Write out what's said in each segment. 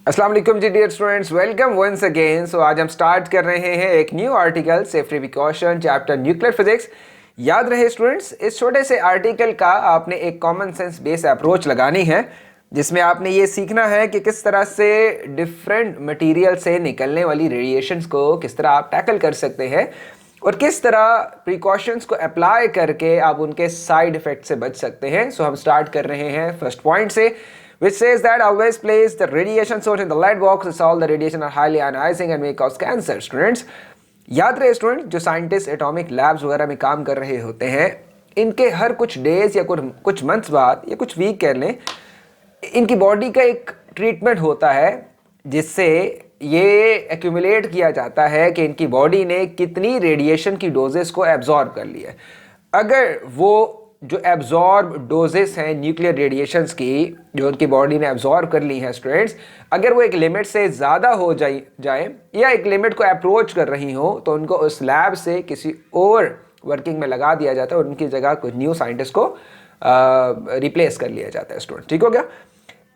अस्सलाम वालेकुम जी dear students, welcome once again. So आज हम स्टार्ट कर रहे हैं एक new article safety precaution chapter nuclear physics. याद रहे स्टूडेंट्स, इस छोटे से आर्टिकल का आपने एक कॉमन सेंस बेस अप्रोच लगानी है, जिसमें आपने ये सीखना है कि किस तरह से डिफरेंट मटेरियल से निकलने वाली रेडिएशंस को किस तरह आप टैकल कर सकते हैं और किस तरह प्रिकॉशंस को अप्लाई करके आप उनके साइड इफेक्ट से बच सकते हैं। सो हम स्टार्ट कर रहे हैं फर्स्ट पॉइंट से, which says that always place the radiation source in the lead box as all the radiation are highly ionizing and may cause cancer. Students, याद रहे स्टूडेंट, जो साइंटिस्ट एटॉमिक लैब्स वगैरह में काम कर रहे होते हैं, इनके हर कुछ डेज या कुछ मंथ्स बाद या कुछ वीक कह लें, इनकी बॉडी का एक ट्रीटमेंट होता है जिससे ये एक्यूमुलेट किया जाता है कि इनकी बॉडी ने कितनी रेडिएशन की डोजेस को एब्जॉर्ब कर लिया है। अगर वो जो एब्जॉर्ब डोजेस हैं न्यूक्लियर रेडिएशंस की, जो उनकी बॉडी ने एब्जॉर्ब कर ली हैं स्टूडेंट्स, अगर वो एक लिमिट से ज़्यादा हो जाए या एक लिमिट को अप्रोच कर रही हो, तो उनको उस लैब से किसी और वर्किंग में लगा दिया जाता है और उनकी जगह कुछ न्यू साइंटिस्ट को रिप्लेस कर लिया जाता है। स्टूडेंट, ठीक हो गया?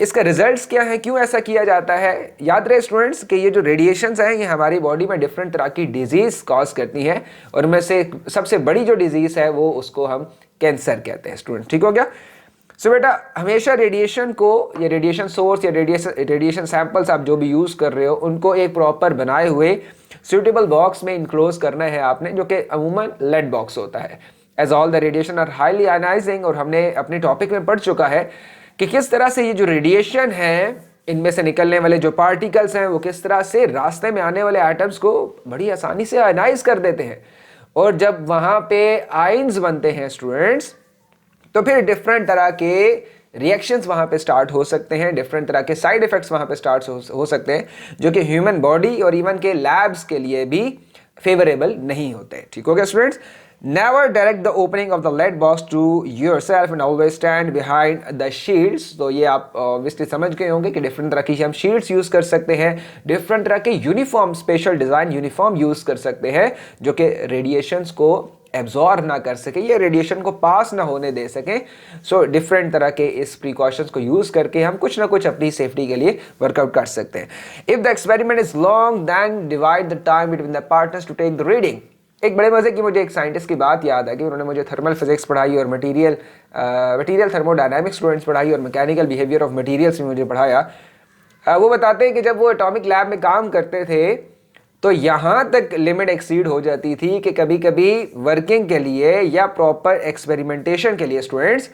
इसका रिजल्ट्स क्या है, क्यों ऐसा किया जाता है? याद रहे स्टूडेंट्स कि ये जो रेडिएशंस हैं ये हमारी बॉडी में डिफरेंट तरह की डिजीज़ कॉज करती हैं और उनमें से सबसे बड़ी जो डिजीज़ है वो उसको हम कैंसर कहते हैं। स्टूडेंट, ठीक हो गया? सो बेटा, हमेशा रेडिएशन को या रेडिएशन सोर्स या रेडिएशन सैंपल्स आप जो भी यूज़ कर रहे हो उनको एक प्रॉपर बनाए हुए सूटेबल बॉक्स में इनक्लोज करना है आपने, जो कि अमूमन लेड बॉक्स होता है। As all the radiation are highly ionising, और हमने अपने टॉपिक में पढ़ चुका है कि किस तरह से ये जो रेडिएशन है, इनमें से निकलने वाले जो पार्टिकल्स हैं वो किस तरह से रास्ते में आने वाले एटम्स को बड़ी आसानी से आयनाइज कर देते हैं, और जब वहाँ पे आयंस बनते हैं स्टूडेंट्स, तो फिर डिफरेंट तरह के रिएक्शंस वहाँ पे स्टार्ट हो सकते हैं, डिफरेंट तरह के साइड इफेक्ट्स वहाँ पे स्टार्ट हो सकते हैं, जो कि ह्यूमन बॉडी और इवन के लैब्स के लिए भी फेवरेबल नहीं होते। ठीक हो गया students? Never direct the opening of the lead box to yourself and always stand behind the shields। तो ये आप ऑब्वियसली समझ गए होंगे कि डिफरेंट तरह की हम शील्ड्स यूज़ कर सकते हैं, डिफरेंट तरह के uniform, special design uniform use कर सकते हैं जो कि रेडिएशंस को एब्जॉर्ब ना कर सके या रेडिएशन को पास ना होने दे सकें। सो डिफरेंट तरह के इस प्रिकॉशंस को यूज़ करके हम कुछ ना कुछ अपनी सेफ्टी के लिए वर्कआउट कर सकते हैं। If the experiment is long then divide the time between the partners to take the reading. एक बड़े मज़े की मुझे एक साइंटिस्ट की बात याद है कि उन्होंने मुझे थर्मल फिजिक्स पढ़ाई और मटेरियल थर्मोडायनामिक्स स्टूडेंट्स पढ़ाई और मैकेनिकल बिहेवियर ऑफ मटेरियल्स में मुझे पढ़ाया। वो बताते हैं कि जब वो एटॉमिक लैब में काम करते थे तो यहाँ तक लिमिट एक्सीड हो जाती थी कि कभी कभी वर्किंग के लिए या प्रॉपर एक्सपेरिमेंटेशन के लिए स्टूडेंट्स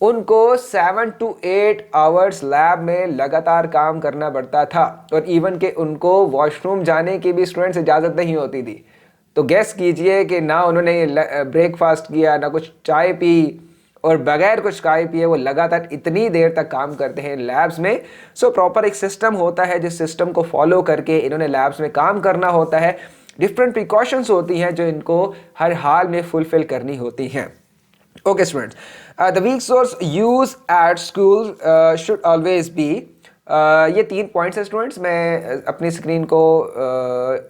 उनको 7 to 8 आवर्स लैब में लगातार काम करना पड़ता था, और इवन के उनको वॉशरूम जाने की भी स्टूडेंट्स इजाज़त नहीं होती थी। तो गैस कीजिए कि ना उन्होंने ब्रेकफास्ट किया, ना कुछ चाय पी, और बगैर कुछ चाय पिए वो लगातार इतनी देर तक काम करते हैं लैब्स में। सो प्रॉपर एक सिस्टम होता है जिस सिस्टम को फॉलो करके इन्होंने लैब्स में काम करना होता है। डिफरेंट प्रिकॉशंस होती हैं जो इनको हर हाल में फुलफिल करनी होती हैं। Okay students, the weak source use at school should always be. ये 3 पॉइंट्स हैं स्टूडेंट्स। मैं अपनी स्क्रीन को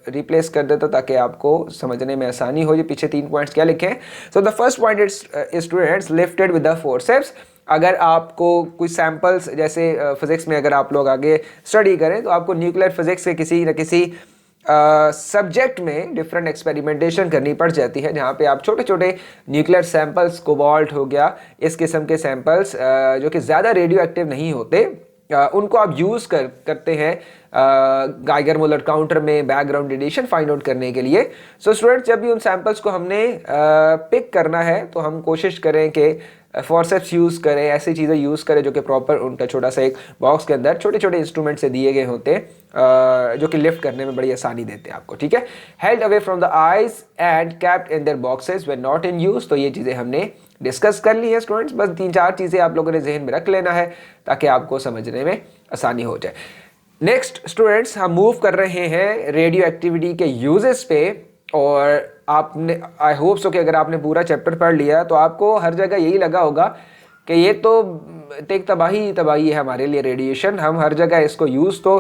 रिप्लेस कर देता हूँ ताकि आपको समझने में आसानी हो। ये पीछे 3 पॉइंट्स क्या लिखे हैं। सो the first point is students lifted with the forceps. अगर आपको कुछ सैम्पल्स, जैसे फिजिक्स में अगर आप लोग आगे स्टडी करें तो आपको न्यूक्लियर फिजिक्स के किसी न किसी सब्जेक्ट में डिफरेंट एक्सपेरिमेंटेशन करनी पड़ जाती है, जहाँ पे आप छोटे छोटे न्यूक्लियर सैंपल्स, कोबाल्ट हो गया, इस किस्म के सैंपल्स जो कि ज़्यादा रेडियो एक्टिव नहीं होते, उनको आप यूज़ करते हैं गाइगर मूलर काउंटर में बैकग्राउंड रेडिएशन फाइंड आउट करने के लिए। सो स्टूडेंट्स, जब भी उन सैंपल्स को हमने पिक करना है तो हम कोशिश करें कि फोर्सेप्स यूज़ करें, ऐसी चीज़ें यूज़ करें जो कि प्रॉपर उनका छोटा सा एक बॉक्स के अंदर छोटे छोटे इंस्ट्रूमेंट से दिए गए होते हैं, जो कि लिफ्ट करने में बड़ी आसानी देते हैं आपको। ठीक है? Held away from the eyes and kept in their boxes when not in use. तो ये चीज़ें हमने डिस्कस कर ली है स्टूडेंट्स। बस 3-4 चीज़ें आप लोगों ने जहन में रख लेना है ताकि आपको समझने में आसानी हो जाए। नेक्स्ट स्टूडेंट्स, हम मूव कर रहे हैं रेडियो एक्टिविटी के यूजेस पे, और आपने, आई होप सो कि अगर आपने पूरा चैप्टर पढ़ लिया तो आपको हर जगह यही लगा होगा कि ये तो एक तबाही है हमारे लिए रेडिएशन। हम हर जगह इसको यूज़ तो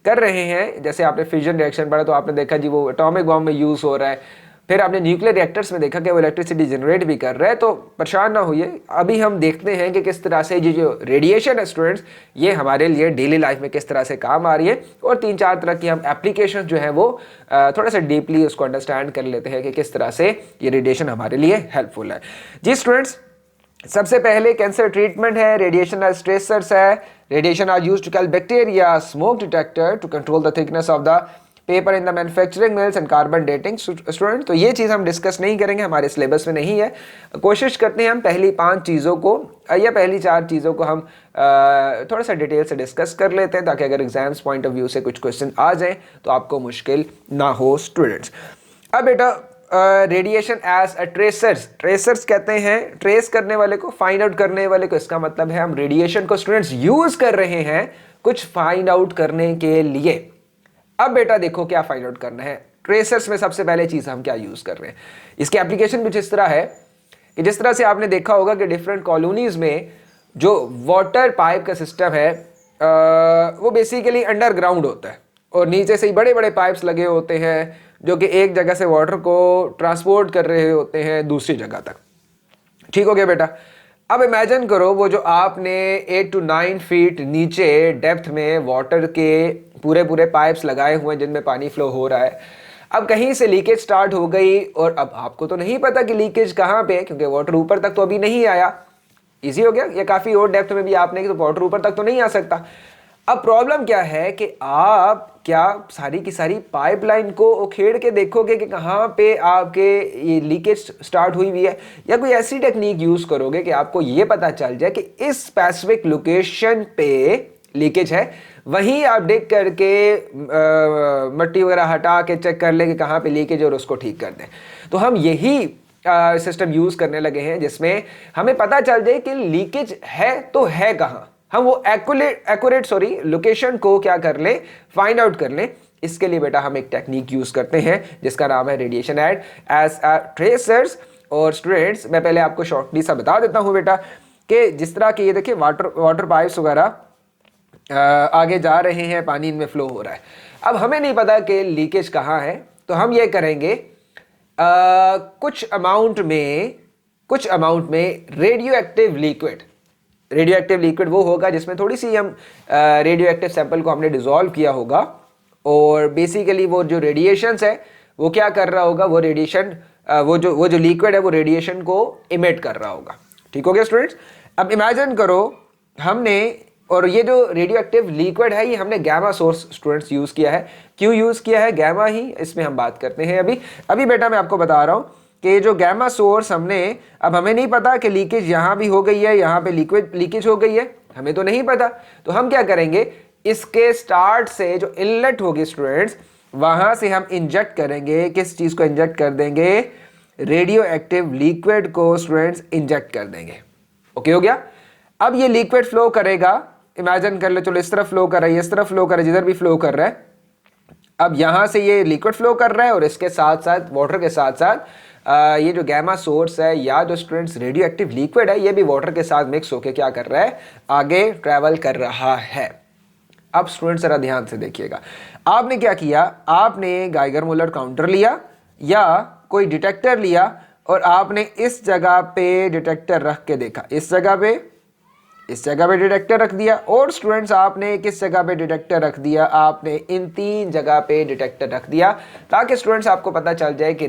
कर रहे हैं। जैसे आपने फिजन रिएक्शन पढ़ा तो आपने देखा जी वो एटॉमिक बॉम्ब में यूज़ हो रहा है, फिर आपने न्यूक्लियर रिएक्टर्स में देखा कि वो इलेक्ट्रिसिटी जनरेट भी कर रहा है। तो परेशान ना होइए, अभी हम देखते हैं कि किस तरह से ये जो रेडिएशन है स्टूडेंट्स, ये हमारे लिए डेली लाइफ में किस तरह से काम आ रही है, और 3-4 तरह की हम एप्लीकेशन जो है वो थोड़ा सा डीपली उसको अंडरस्टैंड कर लेते हैं कि किस तरह से ये रेडिएशन हमारे लिए हेल्पफुल है। जी स्टूडेंट्स, सबसे पहले कैंसर ट्रीटमेंट है, रेडिएशन एज ट्रेसर्स है, radiation are used to kill bacteria, smoke detector to control the thickness of the paper in the manufacturing mills and carbon dating student. तो ये चीज़ हम डिस्कस नहीं करेंगे, हमारे सिलेबस में नहीं है। कोशिश करते हैं हम पहली 5 चीज़ों को या पहली 4 चीज़ों को हम थोड़ा सा डिटेल से डिस्कस कर लेते हैं, ताकि अगर एग्जाम्स पॉइंट ऑफ व्यू से कुछ क्वेश्चन आ जाएं तो आपको मुश्किल ना हो स्टूडेंट्स। अब बेटा रेडिएशन एज अ ट्रेसर्स कहते हैं ट्रेस करने वाले को, फाइंड आउट करने वाले को। इसका मतलब है हम रेडिएशन को स्टूडेंट्स यूज कर रहे हैं कुछ फाइंड आउट करने के लिए। अब बेटा देखो क्या फाइंड आउट करना है। ट्रेसर्स में सबसे पहले चीज हम क्या यूज कर रहे हैं, इसकी एप्लीकेशन कुछ इस तरह है कि जिस तरह से आपने देखा होगा कि डिफरेंट कॉलोनीज में जो वाटर पाइप का सिस्टम है वो बेसिकली अंडरग्राउंड होता है, और नीचे से ही बड़े बड़े पाइप्स लगे होते हैं जो कि एक जगह से वाटर को ट्रांसपोर्ट कर रहे होते हैं दूसरी जगह तक। ठीक हो गया बेटा। अब इमेजिन करो वो जो आपने 8 to 9 फीट नीचे डेप्थ में वाटर के पूरे पूरे पाइप्स लगाए हुए हैं जिनमें पानी फ्लो हो रहा है। अब कहीं से लीकेज स्टार्ट हो गई, और अब आपको तो नहीं पता कि लीकेज कहाँ पे है, क्योंकि वाटर ऊपर तक तो अभी नहीं आया। इजी हो गया, या काफ़ी और डेप्थ में भी आपने तो वाटर ऊपर तक तो नहीं आ सकता। अब प्रॉब्लम क्या है कि आप क्या सारी की सारी पाइपलाइन को उखेड़ के देखोगे कि कहाँ पे आपके ये लीकेज स्टार्ट हुई हुई है, या कोई ऐसी टेक्निक यूज करोगे कि आपको ये पता चल जाए कि इस स्पेसिफिक लोकेशन पे लीकेज है, वहीं आप देख करके मिट्टी वगैरह हटा के चेक कर ले कि कहाँ पे लीकेज और उसको ठीक कर दें। तो हम यही सिस्टम यूज करने लगे हैं जिसमें हमें पता चल जाए कि लीकेज है तो है कहाँ, हम वो एक्यूरेट लोकेशन को क्या कर ले, फाइंड आउट कर ले। इसके लिए बेटा हम एक टेक्निक यूज करते हैं जिसका नाम है रेडिएशन एज अ ट्रेसर्स। और स्टूडेंट्स मैं पहले आपको शॉर्टली सा बता देता हूं बेटा कि जिस तरह के ये देखिए वाटर पाइप्स वगैरह आगे जा रहे हैं, पानी इनमें फ्लो हो रहा है। अब हमें नहीं पता कि लीकेज कहाँ है, तो हम ये करेंगे कुछ अमाउंट में रेडियो एक्टिव लिक्विड वो होगा जिसमें थोड़ी सी हम रेडियो एक्टिव सैंपल को हमने डिसॉल्व किया होगा, और बेसिकली वो जो रेडिएशंस है वो क्या कर रहा होगा, वो रेडिएशन वो जो लिक्विड है वो रेडिएशन को इमिट कर रहा होगा। ठीक हो गया स्टूडेंट्स। अब इमेजिन करो हमने, और ये जो रेडियो एक्टिव लिक्विड है ये हमने गैमा सोर्स स्टूडेंट्स यूज किया है। क्यों यूज किया है, गैमा ही इसमें हम बात करते हैं अभी बेटा मैं आपको बता रहा हूँ कि जो गैमा सोर्स हमने, अब हमें नहीं पता कि लीकेज यहाँ भी हो गई है, यहाँ पे लीकेज हो गई है, हमें तो नहीं पता। तो हम क्या करेंगे, इसके स्टार्ट से जो इनलेट होगी स्टूडेंट्स, वहां से हम इंजेक्ट करेंगे, किस चीज को इंजेक्ट कर देंगे, रेडियो एक्टिव लिक्विड को स्टूडेंट्स इंजेक्ट कर देंगे। ओके हो गया। अब ये लिक्विड फ्लो करेगा, इमेजिन कर लो, चलो इस तरफ फ्लो कर रहा है, इस तरफ फ्लो कर रहा है, जिधर भी फ्लो कर रहा है। अब यहां से ये लिक्विड फ्लो कर रहा है, और इसके साथ साथ वाटर के साथ साथ ये जो गैमा सोर्स है या जो स्टूडेंट्स रेडियो एक्टिव लिक्विड है, ये भी वाटर के साथ मिक्स होकर क्या कर रहा है, आगे ट्रैवल कर रहा है। अब स्टूडेंट्स जरा ध्यान से देखिएगा, आपने क्या किया, आपने गाइगर मूलर काउंटर लिया या कोई डिटेक्टर लिया, और आपने इस जगह पे डिटेक्टर रख के देखा, इस जगह पे डिटेक्टर रख दिया। और स्टूडेंट्स आपने किस जगह पे डिटेक्टर रख दिया, आपने इन 3 जगह पे डिटेक्टर रख दिया, ताकि स्टूडेंट्स आपको पता चल जाए कि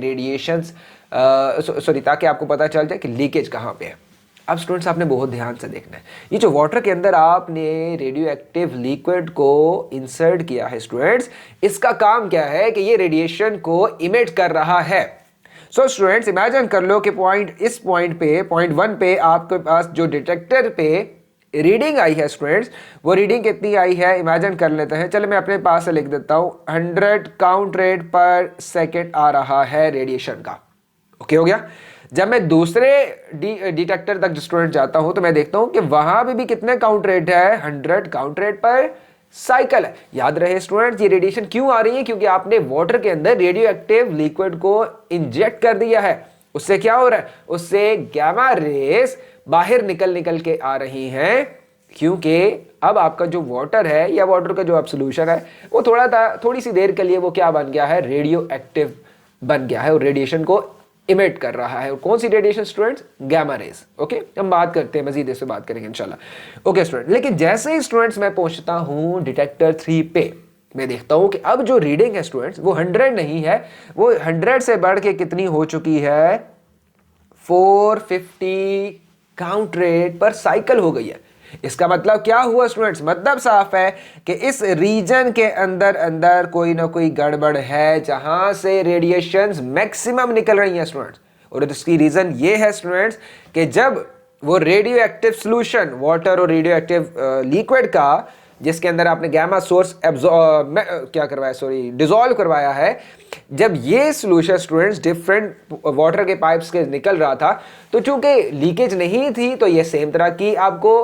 ताकि आपको पता चल जाए कि लीकेज कहाँ पे है। अब स्टूडेंट्स आपने बहुत ध्यान से देखना है, ये जो वाटर के अंदर आपने रेडियो एक्टिव लिक्विड को इंसर्ट किया है स्टूडेंट्स, इसका काम क्या है कि ये रेडिएशन को इमिट कर रहा है। सो स्टूडेंट्स इमेजिन कर लो कि पॉइंट 1 पे आपके पास जो डिटेक्टर पे रीडिंग आई है स्टूडेंट्स, वो रीडिंग कितनी आई है, इमेजिन कर लेते हैं। चलो मैं अपने पास से लिख देता हूँ, 100 काउंट रेट पर सेकेंड आ रहा है रेडिएशन का। ओके हो गया। जब मैं दूसरे डिटेक्टर तक स्टूडेंट जाता हूं तो मैं देखता हूं कि वहां पे भी कितने काउंट रेट है, 100 काउंट रेट पर साइकिल है। याद रहे स्टूडेंट, ये रेडिएशन क्यों आ रही है, क्योंकि आपने वाटर के अंदर रेडियो एक्टिव लिक्विड को इंजेक्ट कर दिया है। उससे क्या हो रहा है, उससे गैमा रेस बाहर निकल के आ रही हैं, क्योंकि अब आपका जो वाटर है या वाटर का जो अब सोल्यूशन है वो थोड़ी सी देर के लिए वो क्या बन गया है, रेडियो एक्टिव बन गया है और रेडिएशन को इमिट कर रहा है। और कौन सी radiation students? Gamma rays. Okay, हम बात करते हैं, मजीद इस पे बात करेंगे इंशाल्लाह। ओके स्टूडेंट, लेकिन जैसे ही स्टूडेंट्स मैं पहुंचता हूं डिटेक्टर 3 पे, मैं देखता हूं कि अब जो रीडिंग है स्टूडेंट्स वो 100 नहीं है, वो 100 से बढ़ के कितनी हो चुकी है? 450 काउंट रेट पर साइकिल हो गई है। इसका मतलब क्या हुआ स्टूडेंट्स? मतलब साफ है कि इस रीजन के अंदर अंदर कोई ना कोई गड़बड़ है जहां से रेडिएशंस मैक्सिमम निकल रही हैं स्टूडेंट्स। और इसकी रीजन ये है स्टूडेंट्स कि जब वो रेडियो एक्टिव सोल्यूशन, वाटर और रेडियो एक्टिव लिक्विड का, जिसके अंदर आपने गामा सोर्स डिसॉल्व करवाया है, जब ये सोल्यूशन स्टूडेंट्स डिफरेंट वाटर के पाइप्स के निकल रहा था, तो चूंकि लीकेज नहीं थी तो ये सेम तरह की आपको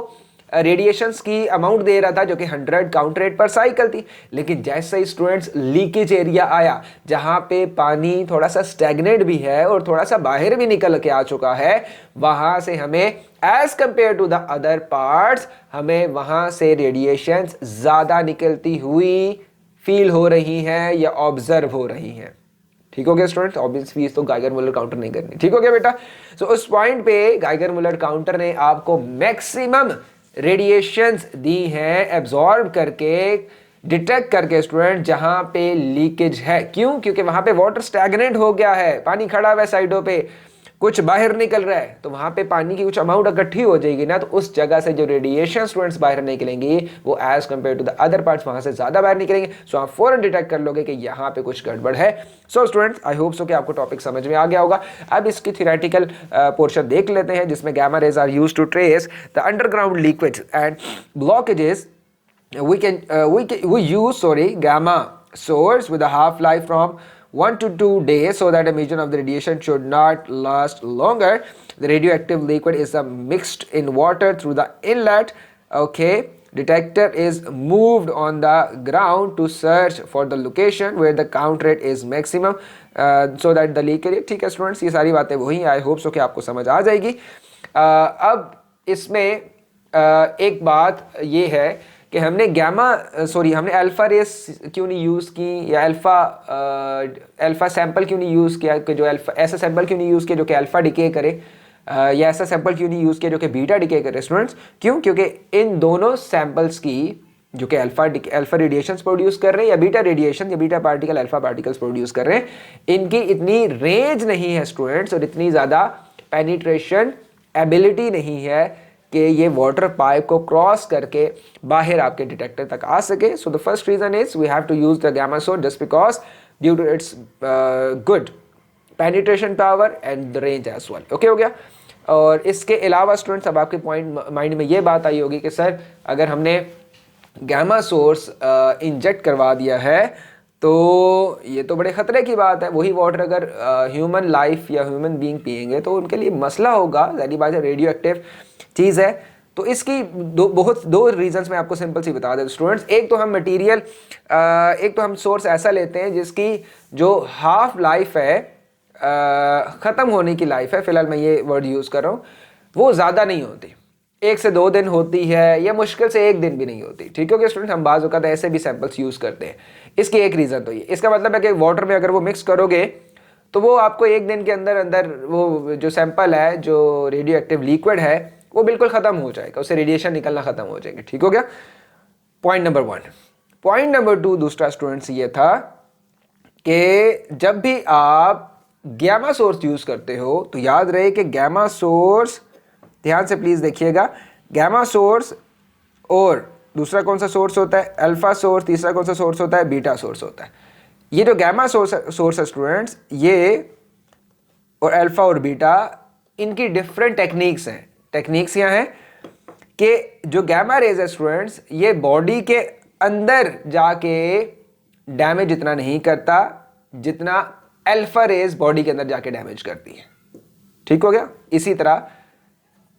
रेडिएशंस की अमाउंट दे रहा था जो कि 100 काउंट रेट पर साइकिल थी। लेकिन जैसे ही स्टूडेंट्स लीकेज एरिया आया जहां पे पानी थोड़ा सा स्टैग्नेट भी है और थोड़ा सा बाहर भी निकल के आ चुका है, वहां से हमें as compare to the other parts, हमें वहां से रेडिएशंस ज्यादा निकलती हुई फील हो रही हैं या ऑब्जर्व हो रही हैं। ठीक हो गया स्टूडेंट्स? ऑब्वियसली तो गाइगर मुलर काउंटर नहीं करनी। ठीक हो गया बेटा? सो उस पॉइंट पे गाइगर मुलर काउंटर ने आपको मैक्सिमम रेडिएशंस दी हैं एब्जॉर्ब करके, डिटेक्ट करके स्टूडेंट, जहां पे लीकेज है। क्यों? क्योंकि वहां पे वाटर स्टैग्नेंट हो गया है, पानी खड़ा हुआ है साइडों पे, कुछ बाहर निकल रहा है, तो वहां पे पानी की कुछ अमाउंट इकट्ठी हो जाएगी ना, तो उस जगह से जो रेडिएशन स्टूडेंट्स बाहर निकलेंगी वो as compare to the other parts वहां से ज्यादा बाहर निकलेंगे। सो आप फौरन डिटेक्ट कर लोगे कि यहाँ पे कुछ गड़बड़ है। So students, I hope so कि आपको टॉपिक समझ में आ गया होगा। अब इसकी थियोरेटिकल पोर्शन देख लेते हैं जिसमें gamma rays are used to trace the underground liquids and blockages. we use gamma source with a half life from 1 to 2 days so that emission of the radiation should not last longer. The radioactive liquid is mixed in water through the inlet. Okay, detector is moved on the ground to search for the location where the count rate is maximum so that the leakage. ठीक है students, ये सारी बातें वही, I hope so कि आपको समझ आ जाएगी। अब इसमें एक बात ये है कि हमने हमने अल्फा रेस क्यों नहीं यूज़ की, या अल्फा सैंपल क्यों नहीं यूज़ किया, कि जो अल्फा ऐसा सैंपल क्यों नहीं यूज़ किया जो कि अल्फा डिके करे, या ऐसा सैंपल क्यों नहीं यूज़ किया जो कि बीटा डिके करे स्टूडेंट्स? क्यों? क्योंकि इन दोनों सैंपल्स की जो कि अल्फा रेडिएशंस प्रोड्यूस कर रहे हैं या बीटा रेडिएशन या beta particle alpha particles produce कर रहे हैं, इनकी इतनी रेंज नहीं है स्टूडेंट्स और इतनी ज़्यादा पेनिट्रेशन एबिलिटी नहीं है कि ये वाटर पाइप को क्रॉस करके बाहर आपके डिटेक्टर तक आ सके। So the first reason is we have to use the gamma source just because due to its good penetration power and the range as well. Okay हो गया? और इसके अलावा स्टूडेंट्स, अब आपके माइंड में ये बात आई होगी कि सर अगर हमने गामा सोर्स इंजेक्ट करवा दिया है तो ये तो बड़े ख़तरे की बात है। वही वाटर अगर ह्यूमन लाइफ या ह्यूमन बीइंग पिएंगे तो उनके लिए मसला होगा, ज़ाहिर बात है रेडियो एक्टिव चीज़ है। तो इसकी दो रीजंस मैं आपको सिंपल सी बता दें स्टूडेंट्स। एक तो हम मटेरियल, एक तो हम सोर्स ऐसा लेते हैं जिसकी जो हाफ लाइफ है, ख़त्म होने की लाइफ है, फिलहाल मैं ये वर्ड यूज़ कर रहा हूँ, वो ज़्यादा नहीं होती, 1 से 2 दिन होती है या मुश्किल से 1 दिन भी नहीं होती। ठीक है स्टूडेंट? हम बाज़ औक़ात ऐसे भी सैंपल्स यूज़ करते हैं। इसकी एक रीज़न तो ये, इसका मतलब है कि वाटर में अगर वो मिक्स करोगे तो वो आपको 1 दिन के अंदर अंदर वो जो सैंपल है, जो रेडियो एक्टिव लिक्विड है, वो बिल्कुल ख़त्म हो जाएगा, उससे रेडिएशन निकलना ख़त्म हो जाएगी। ठीक हो गया? Point number 1। पॉइंट नंबर 2 दूसरा स्टूडेंट्स ये था कि जब भी आप गामा सोर्स यूज़ करते हो तो याद रहे कि गामा सोर्स, ध्यान से प्लीज़ देखिएगा, गामा सोर्स और दूसरा कौन सा सोर्स होता है? Alpha source. तीसरा कौन सा सोर्स होता है? बीटा सोर्स होता है। ये जो गामा सोर्स है स्टूडेंट्स, ये और अल्फा और बीटा, इनकी डिफरेंट टेक्निक्स हैं। टेक्निक्स यहाँ हैं कि जो गामा रेज है स्टूडेंट्स, ये बॉडी के अंदर जाके डैमेज इतना नहीं करता जितना अल्फा रेज बॉडी के अंदर जाके डैमेज करती है। ठीक हो गया? इसी तरह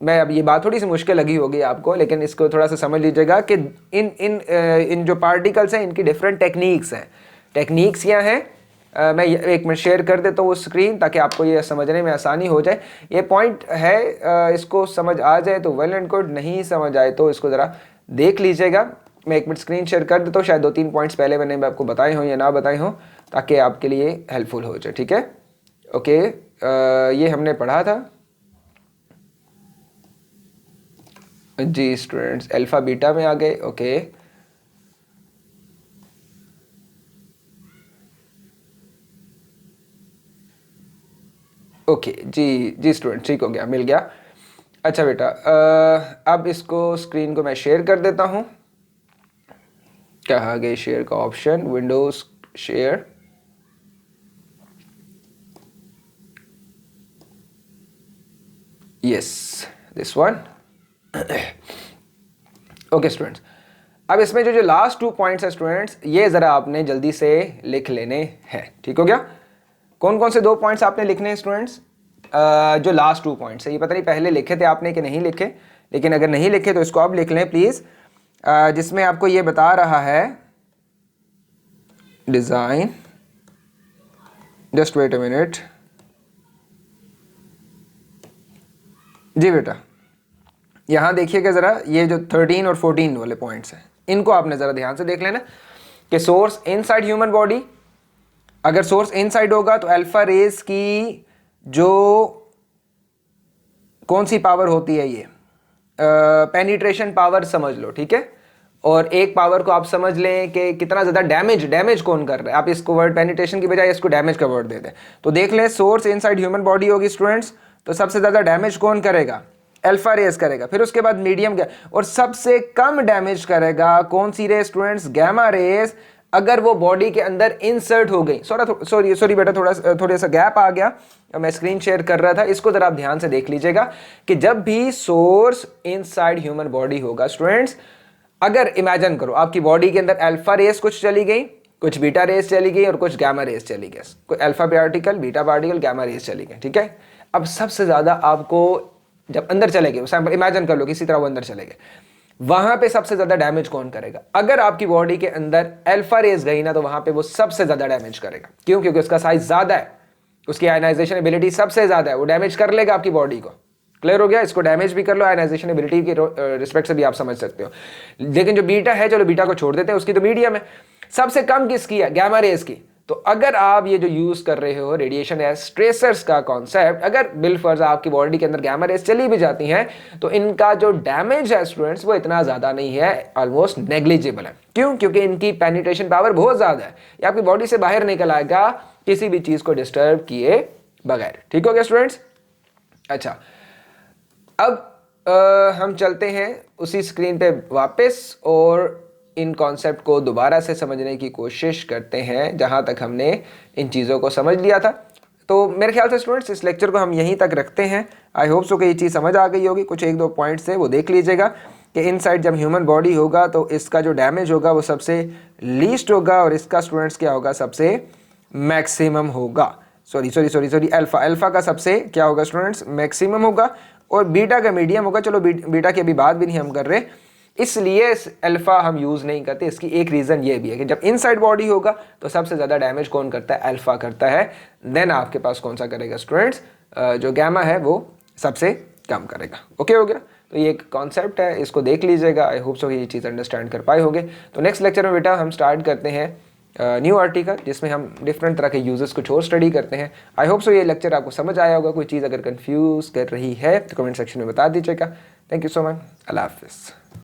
मैं, अब ये बात थोड़ी सी मुश्किल लगी होगी आपको, लेकिन इसको थोड़ा सा समझ लीजिएगा कि इन जो पार्टिकल्स हैं इनकी डिफरेंट टेक्निक्स हैं। टेक्निक्स यहाँ हैं, मैं एक मिनट शेयर कर देता हूँ वो स्क्रीन ताकि आपको ये समझने में आसानी हो जाए। ये पॉइंट है, इसको समझ आ जाए तो वेल एंड गुड, नहीं समझ आए तो इसको ज़रा देख लीजिएगा मैं 1 मिनट स्क्रीन शेयर कर देता हूँ, शायद 2-3 पॉइंट्स पहले मैंने आपको बताए हों या ना बताए हों, ताकि आपके लिए हेल्पफुल हो जाए, ठीक है। ओके, ये हमने पढ़ा था जी स्टूडेंट्स, अल्फा बीटा में आ गए। ओके, ओके जी जी स्टूडेंट, ठीक हो गया, मिल गया। अच्छा बेटा, अब इसको स्क्रीन को मैं शेयर कर देता हूँ। कहाँ गए शेयर का option, Windows share, yes this one. Okay students, अब इसमें जो लास्ट 2 पॉइंट्स है स्टूडेंट्स, ये जरा आपने जल्दी से लिख लेने हैं, ठीक हो गया। कौन कौन से 2 पॉइंट्स आपने लिखने हैं स्टूडेंट्स? जो लास्ट 2 पॉइंट्स है, ये पता नहीं पहले लिखे थे आपने कि नहीं लिखे, लेकिन अगर नहीं लिखे तो इसको आप लिख लें प्लीज। जिसमें आपको ये बता रहा है design, just wait a minute जी बेटा, यहां देखिएगा जरा, ये जो 13 और 14 वाले पॉइंट्स हैं, इनको आपने जरा ध्यान से देख लेना कि सोर्स इनसाइड ह्यूमन बॉडी, अगर सोर्स इनसाइड होगा तो अल्फा रेज की जो कौन सी पावर होती है, ये पेनिट्रेशन पावर समझ लो, ठीक है। और एक पावर को आप समझ लें कि कितना ज्यादा डैमेज कौन कर रहा है, आप इसको वर्ड पेनिट्रेशन की बजाय इसको डैमेज का वर्ड दे दें। तो देख लें, सोर्स इनसाइड ह्यूमन बॉडी होगी स्टूडेंट्स, तो सबसे ज्यादा डैमेज कौन करेगा? अल्फा रेस करेगा। फिर उसके बाद मीडियम, और सबसे कम डैमेज करेगा कौन सी रेस स्टूडेंट्स? गैमा रेस, अगर वो बॉडी के अंदर इंसर्ट हो गई। सॉरी बेटा, थोड़ा सा गैप आ गया, मैं स्क्रीन शेयर कर रहा था, इसको जरा आप ध्यान से देख लीजिएगा कि जब भी सोर्स इनसाइड ह्यूमन बॉडी होगा स्टूडेंट्स, अगर इमेजिन करो आपकी बॉडी के अंदर अल्फा रेस कुछ चली गई, कुछ बीटा रेस चली गई और कुछ गामा रेस चली गई, कोई alpha particle, beta particle, gamma rays चली गई, ठीक है। अब सबसे ज्यादा आपको जब अंदर चले गए, सैंपल इमेजिन कर लो किसी तरह वो अंदर चले गए, वहां पे सबसे ज्यादा डैमेज कौन करेगा? अगर आपकी बॉडी के अंदर अल्फा रेस गई ना, तो वहां पे वो सबसे ज्यादा डैमेज करेगा। क्यों? क्योंकि उसका साइज ज्यादा है, उसकी आयनाइजेशन एबिलिटी सबसे ज्यादा है, वो डैमेज कर लेगा आपकी बॉडी को। क्लियर हो गया? इसको डैमेज भी कर लो, आयनाइजेशन एबिलिटी की रिस्पेक्ट से भी आप समझ सकते हो। लेकिन जो बीटा है, चलो बीटा को छोड़ देते हैं, उसकी तो मीडियम है। सबसे कम किसकी है? गैमा रेस की। तो अगर आप ये जो यूज कर रहे हो रेडिएशन एज स्ट्रेसर्स का कॉन्सेप्ट, अगर बिलफर्ज आपकी बॉडी के अंदर गैमा रेस चली भी जाती हैं, तो इनका जो डैमेज है स्टूडेंट्स वो इतना ज्यादा नहीं है, ऑलमोस्ट नेग्लिजिबल है। क्यों? क्योंकि इनकी पेनिट्रेशन पावर बहुत ज्यादा है, ये आपकी बॉडी से बाहर निकल आएगा किसी भी चीज को डिस्टर्ब किए बगैर। ठीक हो गया स्टूडेंट्स? अच्छा, अब हम चलते हैं उसी स्क्रीन पे वापस और इन कॉन्सेप्ट को दोबारा से समझने की कोशिश करते हैं जहां तक हमने इन चीज़ों को समझ लिया था। तो मेरे ख्याल से स्टूडेंट्स इस लेक्चर को हम यहीं तक रखते हैं। आई होप सो कि ये चीज़ समझ आ गई होगी। कुछ 1-2 पॉइंट्स है वो देख लीजिएगा कि इनसाइड जब ह्यूमन बॉडी होगा तो इसका जो डैमेज होगा वो सबसे लीस्ट होगा और इसका स्टूडेंट्स क्या होगा? सबसे मैक्सिमम होगा। सॉरी अल्फा का सबसे क्या होगा स्टूडेंट्स? मैक्सिमम होगा और बीटा का मीडियम होगा। चलो बीटा की अभी बात भी नहीं हम कर रहे, इसलिए अल्फा हम यूज नहीं करते। इसकी एक रीजन ये भी है कि जब इनसाइड बॉडी होगा तो सबसे ज्यादा डैमेज कौन करता है? अल्फा करता है। देन आपके पास कौन सा करेगा स्टूडेंट्स? जो गैमा है वो सबसे कम करेगा। ओके हो गया? तो ये एक कॉन्सेप्ट है, इसको देख लीजिएगा। आई होप सो ये चीज़ अंडरस्टैंड कर पाए होंगे। तो नेक्स्ट लेक्चर में बेटा हम स्टार्ट करते हैं न्यू आर्टिकल, जिसमें हम डिफरेंट तरह के यूजेस कुछ और स्टडी करते हैं। आई होप सो ये लेक्चर आपको समझ आया होगा। कोई चीज़ अगर कंफ्यूज कर रही है तो कमेंट सेक्शन में बता दीजिएगा। Thank you so much. अल्लाह हाफिज़।